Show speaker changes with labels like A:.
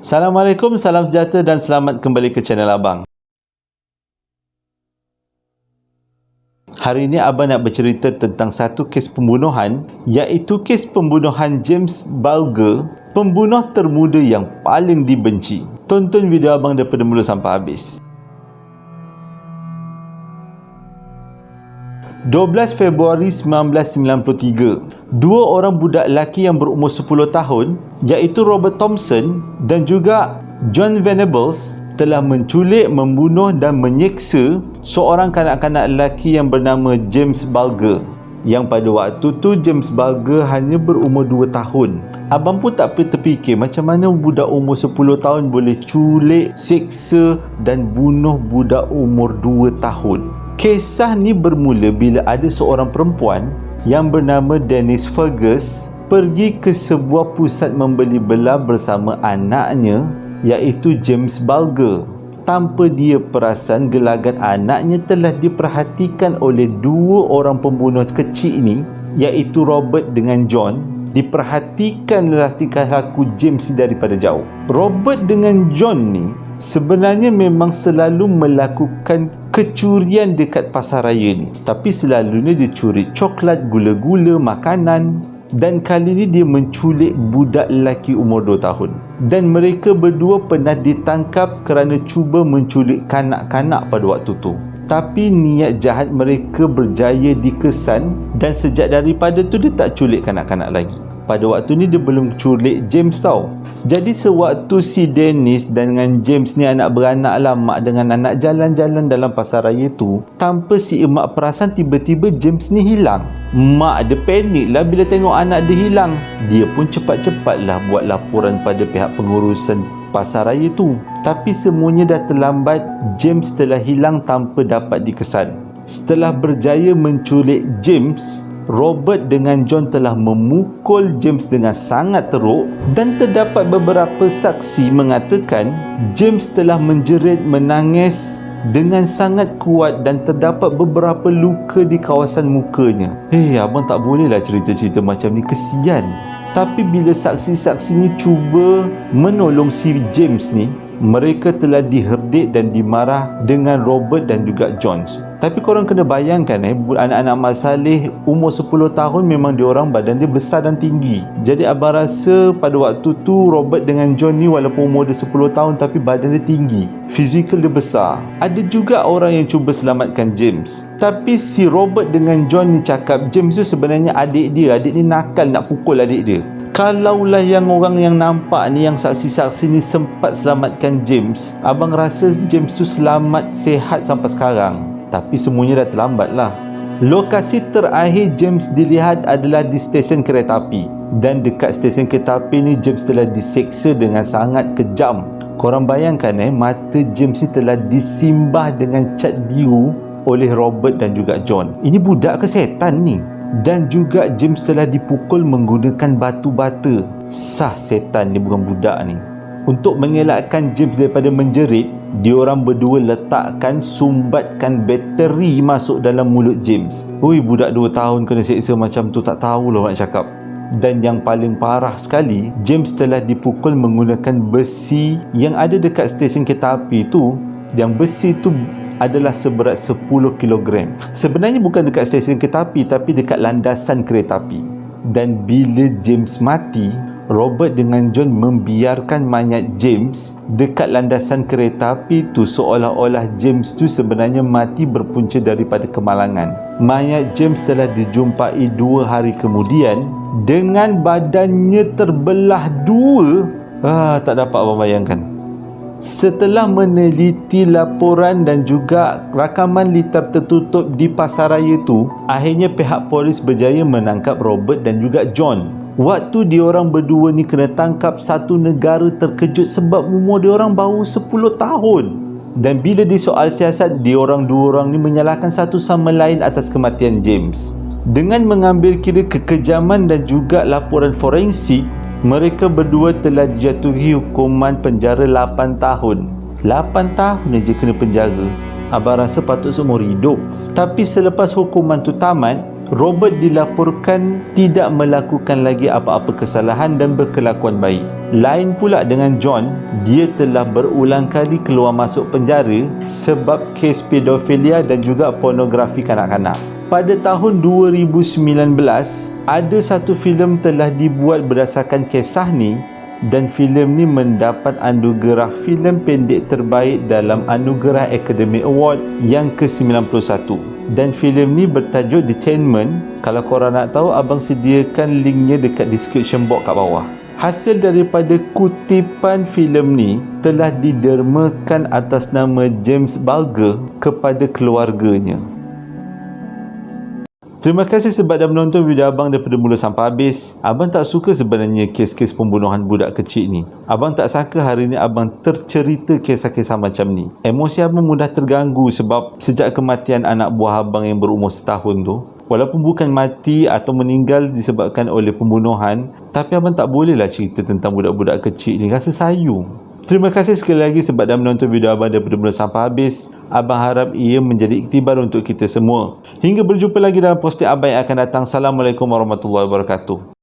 A: Assalamualaikum, salam sejahtera dan selamat kembali ke channel Abang. Hari ini Abang nak bercerita tentang satu kes pembunuhan, iaitu kes pembunuhan James Bulger, pembunuh termuda yang paling dibenci. Tonton video Abang daripada mula sampai habis. 12 Februari 1993, dua orang budak lelaki yang berumur 10 tahun, iaitu Robert Thompson dan juga John Venables, telah menculik, membunuh dan menyeksa seorang kanak-kanak lelaki yang bernama James Bulger, yang pada waktu tu James Bulger hanya berumur 2 tahun. Abang pun tak terfikir macam mana budak umur 10 tahun boleh culik, seksa dan bunuh budak umur 2 tahun. Kisah ni bermula bila ada seorang perempuan yang bernama Dennis Fergus pergi ke sebuah pusat membeli belah bersama anaknya, iaitu James Bulger. Tanpa dia perasan, gelagat anaknya telah diperhatikan oleh dua orang pembunuh kecil ini, iaitu Robert dengan John. Diperhatikanlah tingkah laku James daripada jauh. Robert dengan John ni sebenarnya memang selalu melakukan kecurian dekat pasar raya ni, tapi selalunya dia curi coklat, gula-gula, makanan, dan kali ni dia menculik budak lelaki umur 2 tahun. Dan mereka berdua pernah ditangkap kerana cuba menculik kanak-kanak pada waktu tu. Tapi niat jahat mereka berjaya dikesan, dan sejak daripada tu dia tak culik kanak-kanak lagi. Pada waktu ni dia belum culik James tau. Jadi sewaktu si Dennis dan dengan James ni anak beranak lah, mak dengan anak jalan-jalan dalam pasar raya tu, tanpa si emak perasan tiba-tiba James ni hilang. Mak dia panik lah bila tengok anak dia hilang. Dia pun cepat-cepat lah buat laporan pada pihak pengurusan pasar raya tu. Tapi semuanya dah terlambat. James telah hilang tanpa dapat dikesan. Setelah berjaya menculik James, Robert dengan John telah memukul James dengan sangat teruk, dan terdapat beberapa saksi mengatakan James telah menjerit, menangis dengan sangat kuat dan terdapat beberapa luka di kawasan mukanya. Abang tak bolehlah cerita-cerita macam ni, kesian. Tapi bila saksi-saksi ni cuba menolong si James ni, mereka telah diherdik dan dimarah dengan Robert dan juga John. Tapi korang kena bayangkan anak-anak Mak Saleh umur 10 tahun memang diorang badan dia besar dan tinggi. Jadi abang rasa pada waktu tu Robert dengan John ni walaupun umur dia 10 tahun tapi badan dia tinggi, fizikal dia besar. Ada juga orang yang cuba selamatkan James, tapi si Robert dengan John ni cakap James tu sebenarnya adik dia. Adik ni nakal nak pukul adik dia. Kalaulah yang orang yang nampak ni, yang saksi-saksi ni sempat selamatkan James, abang rasa James tu selamat, sihat sampai sekarang. Tapi semuanya dah terlambat lah. Lokasi terakhir James dilihat adalah di stesen kereta api. Dan dekat stesen kereta api ni James telah diseksa dengan sangat kejam. Korang bayangkan mata James ni telah disimbah dengan cat biru oleh Robert dan juga John. Ini budak ke setan ni? Dan juga James telah dipukul menggunakan batu bata. Sah setan ni, bukan budak ni. Untuk mengelakkan James daripada menjerit, diorang berdua letakkan, sumbatkan bateri masuk dalam mulut James. Budak 2 tahun kena seksa macam tu, tak tahulah nak cakap. Dan yang paling parah sekali, James telah dipukul menggunakan besi yang ada dekat stesen kereta api tu. Yang besi tu adalah seberat 10 kg. Sebenarnya bukan dekat stesen kereta api, tapi dekat landasan kereta api. Dan bila James mati, Robert dengan John membiarkan mayat James dekat landasan kereta api tu, seolah-olah James tu sebenarnya mati berpunca daripada kemalangan. Mayat James telah dijumpai 2 hari kemudian dengan badannya terbelah 2. Tak dapat abang bayangkan. Setelah meneliti laporan dan juga rakaman litar tertutup di pasaraya tu, akhirnya pihak polis berjaya menangkap Robert dan juga John. Waktu diorang berdua ni kena tangkap, satu negara terkejut sebab umur diorang baru 10 tahun. Dan bila disoal siasat, dua orang ni menyalahkan satu sama lain atas kematian James. Dengan mengambil kira kekejaman dan juga laporan forensik, mereka berdua telah dijatuhi hukuman penjara 8 tahun. 8 tahun je kena penjara. Abang rasa patut seumur hidup. Tapi selepas hukuman tu tamat, Robert dilaporkan tidak melakukan lagi apa-apa kesalahan dan berkelakuan baik. Lain pula dengan John, dia telah berulang kali keluar masuk penjara sebab kes pedofilia dan juga pornografi kanak-kanak. Pada tahun 2019, ada satu filem telah dibuat berdasarkan kisah ni dan filem ni mendapat anugerah filem pendek terbaik dalam anugerah Academy Award yang ke-91. Dan filem ni bertajuk Detainment. Kalau korang nak tahu, abang sediakan linknya dekat description box kat bawah. Hasil daripada kutipan filem ni telah didermakan atas nama James Bulger kepada keluarganya. Terima kasih sebab dah menonton video abang daripada mula sampai habis. Abang tak suka sebenarnya kes-kes pembunuhan budak kecil ni. Abang tak sangka hari ni abang tercerita kisah-kisah macam ni. Emosi abang mudah terganggu sebab sejak kematian anak buah abang yang berumur setahun tu, walaupun bukan mati atau meninggal disebabkan oleh pembunuhan, tapi abang tak bolehlah cerita tentang budak-budak kecil ni. Rasa sayu. Terima kasih sekali lagi sebab dah menonton video abang daripada mula sampai habis. Abang harap ia menjadi iktibar untuk kita semua. Hingga berjumpa lagi dalam posting abang yang akan datang. Assalamualaikum warahmatullahi wabarakatuh.